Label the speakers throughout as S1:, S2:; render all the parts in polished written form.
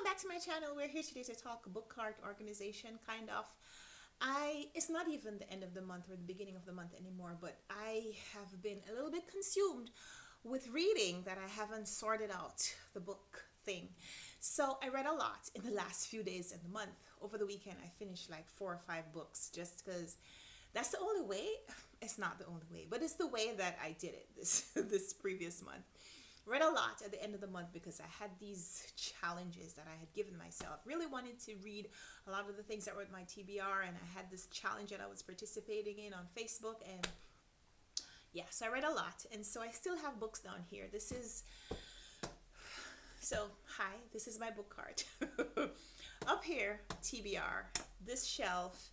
S1: back to my channel. We're here today to talk book cart organization, kind of. It's not even the end of the month or the beginning of the month anymore, but I have been a little bit consumed with reading that I haven't sorted out the book thing. So I read a lot in the last few days in the month. Over the weekend, I finished like 4 or 5 books just because that's the only way. It's not the only way, but it's the way that I did it this previous month. Read a lot at the end of the month because I had these challenges that I had given myself. Really wanted to read a lot of the things that were at my TBR, and I had this challenge that I was participating in on Facebook, and yeah, so I read a lot, and so I still have books down here. Hi, this is my book cart. Up here, TBR, this shelf,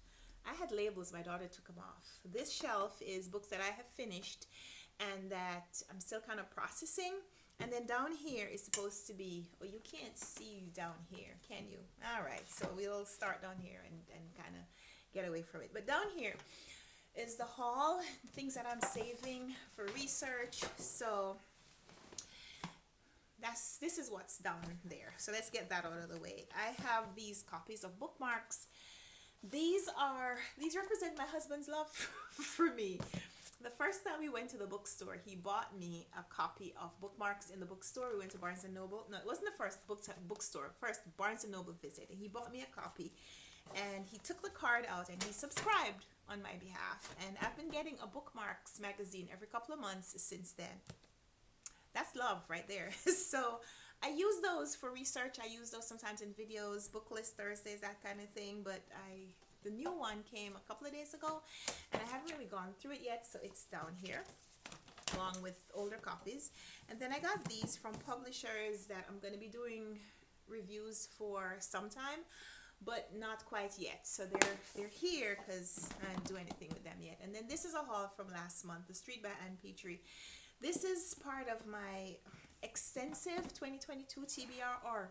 S1: I had labels, my daughter took them off. This shelf is books that I have finished and that I'm still kind of processing. And then down here is supposed to be, oh, you can't see down here, can you? All right, so we'll start down here and kind of get away from it. But down here is the haul, things that I'm saving for research. So this is what's down there. So let's get that out of the way. I have these copies of bookmarks. These represent my husband's love for me. The first time we went to the bookstore, he bought me a copy of bookmarks in the bookstore. We went to Barnes & Noble. No, it wasn't the first bookstore. First Barnes & Noble visit. And he bought me a copy. And he took the card out and he subscribed on my behalf. And I've been getting a bookmarks magazine every couple of months since then. That's love right there. So I use those for research. I use those sometimes in videos, book list Thursdays, that kind of thing. But the new one came a couple of days ago and I haven't really gone through it yet, so it's down here along with older copies. And then I got these from publishers that I'm going to be doing reviews for sometime, but not quite yet. So they're here because I didn't do anything with them yet. And then this is a haul from last month, The Street by Anne Petrie. This is part of my extensive 2022 TBR, or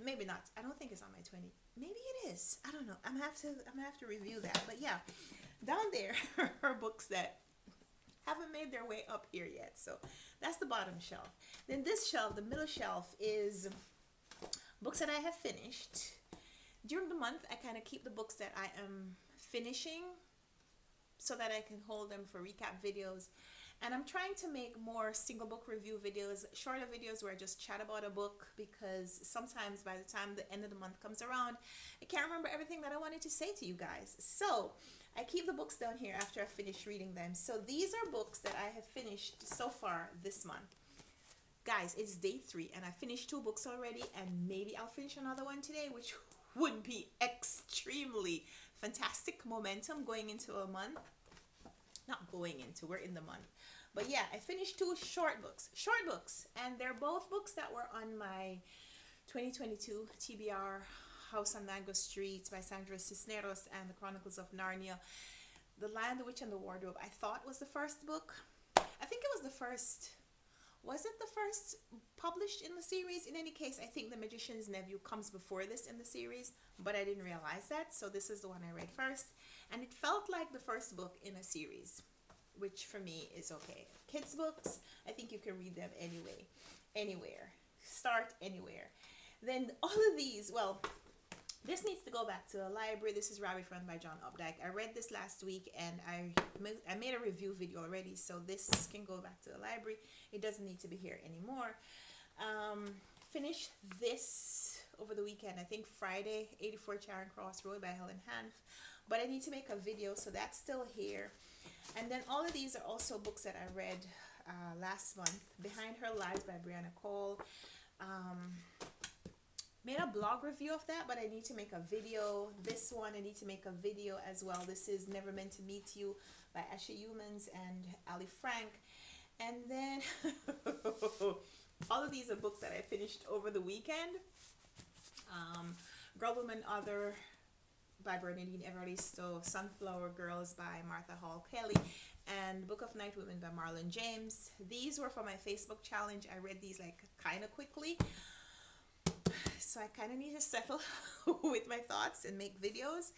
S1: maybe not. I don't think it's on my 20. Maybe it is. I don't know. I'm gonna have to review that. But yeah, down there are books that haven't made their way up here yet. So that's the bottom shelf. Then this shelf, the middle shelf, is books that I have finished. During the month, I kind of keep the books that I am finishing so that I can hold them for recap videos. And I'm trying to make more single book review videos, shorter videos where I just chat about a book, because sometimes by the time the end of the month comes around, I can't remember everything that I wanted to say to you guys. So I keep the books down here after I finish reading them. So these are books that I have finished so far this month. Guys, it's day 3 and I finished 2 books already, and maybe I'll finish another one today, which would be extremely fantastic momentum going into a month. Not going into, we're in the month. But yeah, I finished 2 short books, and they're both books that were on my 2022 TBR, House on Mango Street by Sandra Cisneros and The Chronicles of Narnia. The Lion, the Witch, and the Wardrobe, I thought was the first book. I think it was the first. Was it the first published in the series? In any case, I think The Magician's Nephew comes before this in the series, but I didn't realize that. So this is the one I read first. And it felt like the first book in a series, which for me is okay. Kids books, I think you can read them anyway, anywhere. Start anywhere. Then all of these, well, this needs to go back to a library. This is Rabbit Run by John Updike. I read this last week and I made a review video already, so this can go back to the library. It doesn't need to be here anymore. Finished this over the weekend, I think Friday, 84 Charing Cross Road by Helen Hanff. But I need to make a video, so that's still here. And then all of these are also books that I read last month. Behind Her Lies by Brianna Cole. Made a blog review of that, but I need to make a video. This one I need to make a video as well. This is Never Meant to Meet You by Ashley Humans and Ali Frank. And then all of these are books that I finished over the weekend. Girl, Woman, Other by Bernadine Evaristo, Sunflower Girls by Martha Hall Kelly, and Book of Night Women by Marlon James. These were for my Facebook challenge. I read these like kind of quickly, so I kind of need to settle with my thoughts and make videos.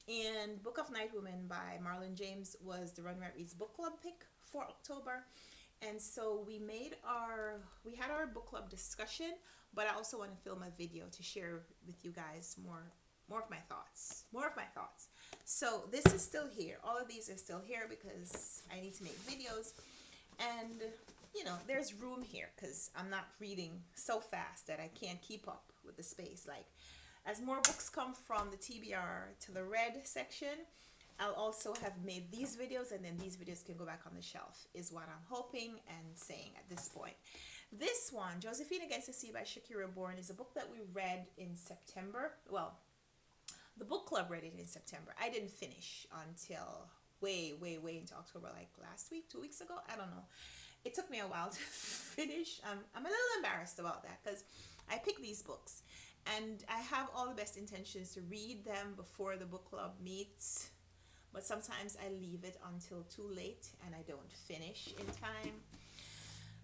S1: And Book of Night Women by Marlon James was the Run Right Reads book club pick for October. And so we had our book club discussion, but I also want to film a video to share with you guys more of my thoughts. More of my thoughts. So this is still here. All of these are still here because I need to make videos. And there's room here because I'm not reading so fast that I can't keep up with the space. Like, as more books come from the TBR to the red section, I'll also have made these videos, and then these videos can go back on the shelf, is what I'm hoping and saying at this point. This one, Josephine Against the Sea by Shakira Bourne, is a book that we read in September. Well, the book club read it in September. I didn't finish until way into October, like last week, 2 weeks ago. I don't know. It took me a while to finish. I'm a little embarrassed about that because I picked these books and I have all the best intentions to read them before the book club meets, but sometimes I leave it until too late and I don't finish in time.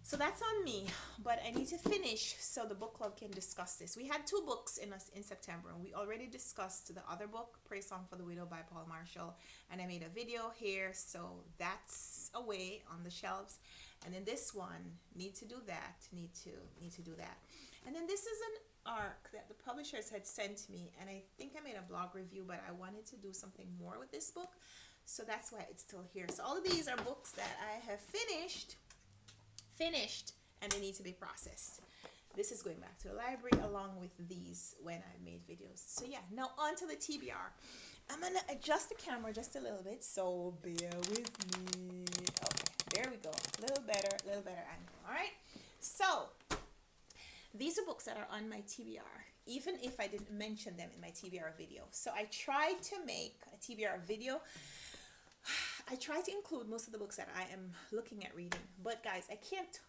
S1: So that's on me, but I need to finish so the book club can discuss this. We had 2 books in September, and we already discussed the other book, Praise Song for the Widow by Paul Marshall, and I made a video here, so that's away on the shelves. And then this one, need to do that. And then this is an arc that the publishers had sent me, and I think I made a blog review, but I wanted to do something more with this book, so that's why it's still here. So all of these are books that I have finished, and they need to be processed. This is going back to the library along with these when I made videos. So yeah, now on to the TBR. I'm gonna adjust the camera just a little bit, so bear with me. Okay, there we go. A little better angle. All right. So these are books that are on my TBR, even if I didn't mention them in my TBR video. So I tried to make a TBR video. I try to include most of the books that I am looking at reading, but guys, I can't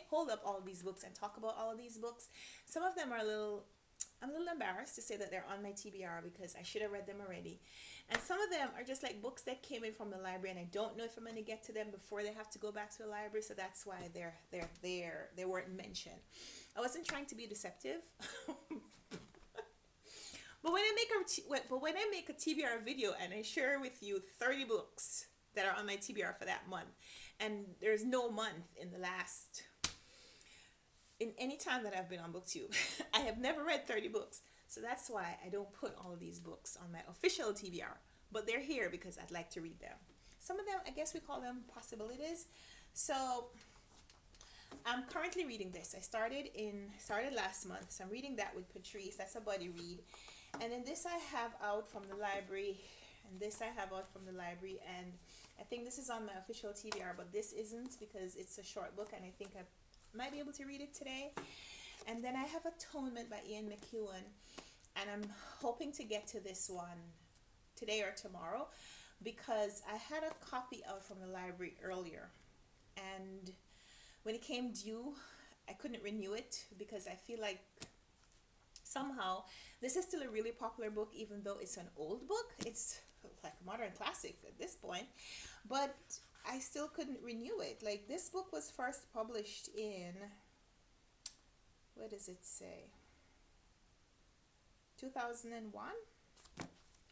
S1: hold up all of these books and talk about all of these books. Some of them are I'm a little embarrassed to say that they're on my TBR because I should have read them already. And some of them are just like books that came in from the library, and I don't know if I'm going to get to them before they have to go back to the library, so that's why they're there. They weren't mentioned. I wasn't trying to be deceptive. But when I make a TBR video and I share with you 30 books that are on my TBR for that month, and there's no month in any time that I've been on BookTube, I have never read 30 books. So that's why I don't put all of these books on my official TBR, but they're here because I'd like to read them. Some of them, I guess we call them possibilities. So I'm currently reading this. I started last month, so I'm reading that with Patrice. That's a buddy read. And then this I have out from the library, and this I have out from the library, and I think this is on my official TBR, but this isn't because it's a short book, and I think I might be able to read it today. And then I have Atonement by Ian McEwan, and I'm hoping to get to this one today or tomorrow because I had a copy out from the library earlier, and when it came due, I couldn't renew it because I feel like somehow this is still a really popular book, even though it's an old book. It's like a modern classic at this point, but I still couldn't renew it. Like, this book was first published in, what does it say, 2001?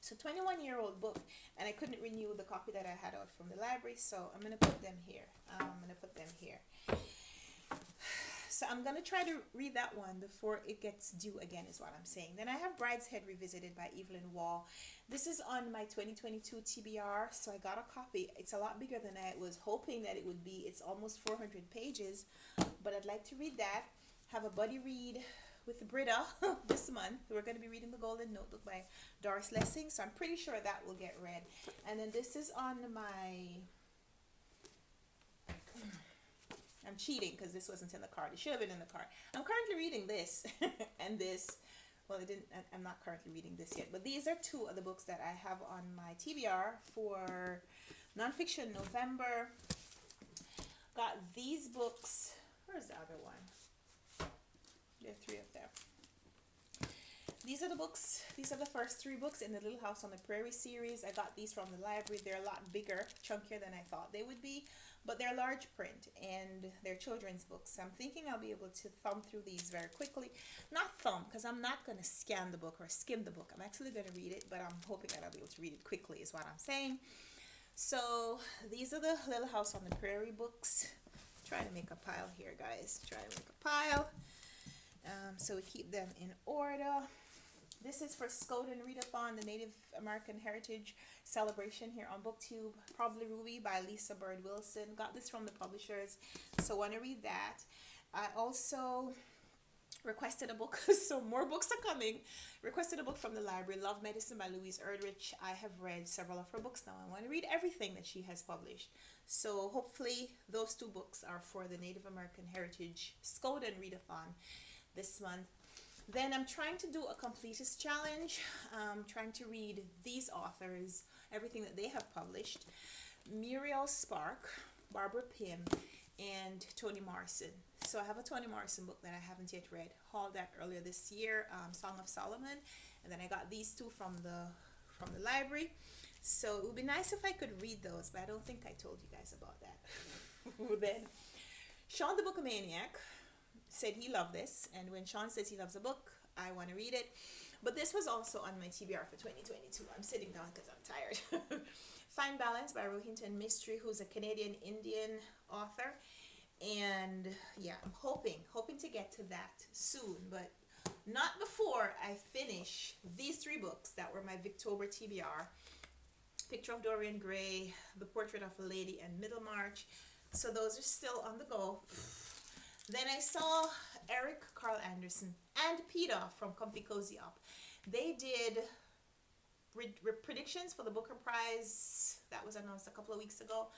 S1: So 21-year-old book, and I couldn't renew the copy that I had out from the library, so I'm going to put them here. So I'm going to try to read that one before it gets due again, is what I'm saying. Then I have Brideshead Revisited by Evelyn Waugh. This is on my 2022 TBR, so I got a copy. It's a lot bigger than I was hoping that it would be. It's almost 400 pages, but I'd like to read that. Have a buddy read with Britta this month. We're going to be reading The Golden Notebook by Doris Lessing, so I'm pretty sure that will get read. And then this is on my... I'm cheating because this wasn't in the card. It should have been in the card. I'm currently reading this and this. Well, I'm not currently reading this yet, but these are 2 of the books that I have on my TBR for nonfiction November. Got these books. Where's the other one? There are 3 of them. These are the books. These are the first 3 books in the Little House on the Prairie series. I got these from the library. They're a lot bigger, chunkier than I thought they would be, but they're large print and they're children's books. So I'm thinking I'll be able to thumb through these very quickly. Not thumb, because I'm not going to scan the book or skim the book. I'm actually going to read it, but I'm hoping that I'll be able to read it quickly is what I'm saying. So these are the Little House on the Prairie books. trying to make a pile here, guys. Trying to make a pile. So we keep them in order. This is for Scout and Readathon, the Native American Heritage Celebration here on BookTube. Probably Ruby by Lisa Bird Wilson. Got this from the publishers, so want to read that. I also requested a book, so more books are coming. Requested a book from the library, Love Medicine by Louise Erdrich. I have read several of her books now. I want to read everything that she has published. So hopefully those two books are for the Native American Heritage Scout and Readathon this month. Then I'm trying to do a completist challenge. Trying to read these authors, everything that they have published. Muriel Spark, Barbara Pym, and Toni Morrison. So I have a Toni Morrison book that I haven't yet read. Hauled that earlier this year, Song of Solomon. And then I got these two from the library. So it would be nice if I could read those, but I don't think I told you guys about that. Then Sean the Bookomaniac said he loved this, and when Sean says he loves a book, I want to read it. But this was also on my TBR for 2022. I'm sitting down because I'm tired. Fine Balance by Rohinton Mistry, who's a Canadian Indian author. And yeah, I'm hoping to get to that soon, but not before I finish these three books that were my Victober TBR. Picture of Dorian Gray, The Portrait of a Lady, and Middlemarch. So those are still on the go. Then I saw Eric Carl Anderson and Peter from Comfy Cozy Up. They did predictions for the Booker Prize that was announced a couple of weeks ago.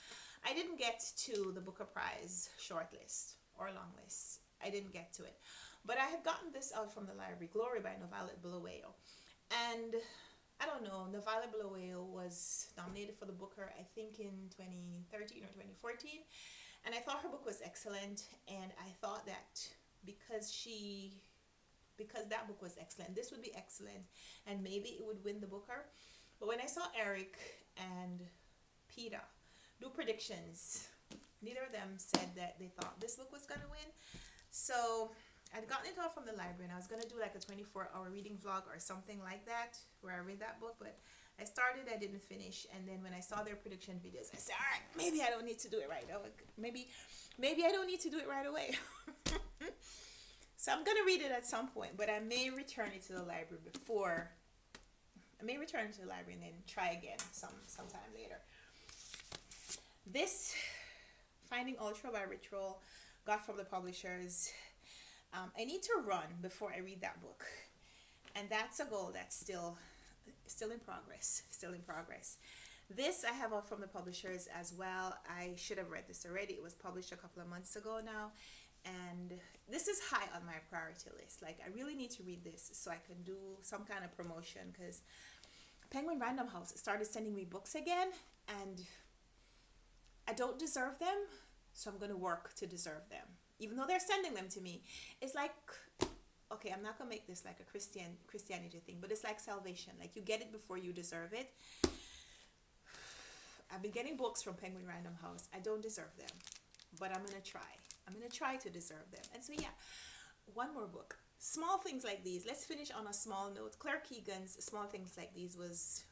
S1: I didn't get to the Booker Prize shortlist or long list. I didn't get to it. But I had gotten this out from the library, Glory by Novalet Bulawayo. And I don't know, Novalet Bulawayo was nominated for the Booker, I think in 2013 or 2014. And I thought her book was excellent, and I thought that because that book was excellent, this would be excellent, and maybe it would win the Booker. But when I saw Eric and Peter do predictions, neither of them said that they thought this book was going to win. So I'd gotten it out from the library, and I was going to do like a 24-hour reading vlog or something like that, where I read that book, but I started, I didn't finish, and then when I saw their prediction videos, I said, all right, maybe I don't need to do it right away. Maybe I don't need to do it right away. So I'm going to read it at some point, but I may return it to the library and then try again sometime later. This, Finding Ultra by Rich Roll, got from the publishers. I need to run before I read that book, and that's a goal that's still in progress. This I have out from the publishers as well. I should have read this already. It was published a couple of months ago now, and this is high on my priority list. Like, I really need to read this so I can do some kind of promotion, because Penguin Random House started sending me books again, and I don't deserve them, so I'm going to work to deserve them. Even though they're sending them to me, it's like, okay, I'm not going to make this like a Christianity thing, but it's like salvation. Like, you get it before you deserve it. I've been getting books from Penguin Random House. I don't deserve them, but I'm going to try. I'm going to try to deserve them. And so, yeah, one more book. Small Things Like These. Let's finish on a small note. Claire Keegan's Small Things Like These was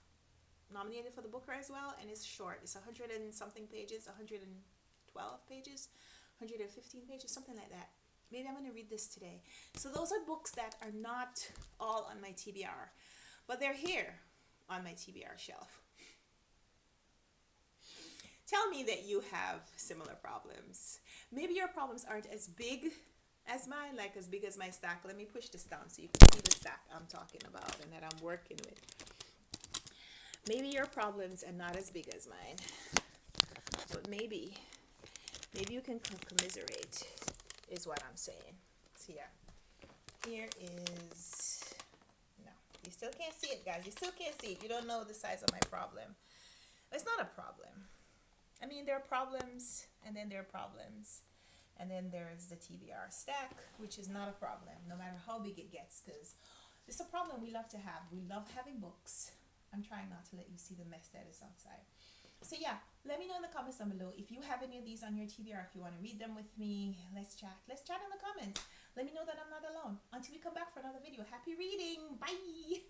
S1: nominated for the Booker as well, and it's short. It's 100 and something pages, 112 pages, 115 pages, something like that. Maybe I'm going to read this today. So those are books that are not all on my TBR, but they're here on my TBR shelf. Tell me that you have similar problems. Maybe your problems aren't as big as mine, like as big as my stack. Let me push this down so you can see the stack I'm talking about and that I'm working with. Maybe your problems are not as big as mine, but maybe you can commiserate is what I'm saying. So yeah, here is, no, you still can't see it, guys. You still can't see it. You don't know the size of my problem. It's not a problem. I mean, there are problems, and then there are problems, and then there's the TBR stack, which is not a problem, no matter how big it gets, because it's a problem we love to have. We love having books. I'm trying not to let you see the mess that is outside. So yeah, let me know in the comments down below if you have any of these on your TBR, if you want to read them with me. Let's chat in the comments. Let me know that I'm not alone. Until we come back for another video. Happy reading. Bye.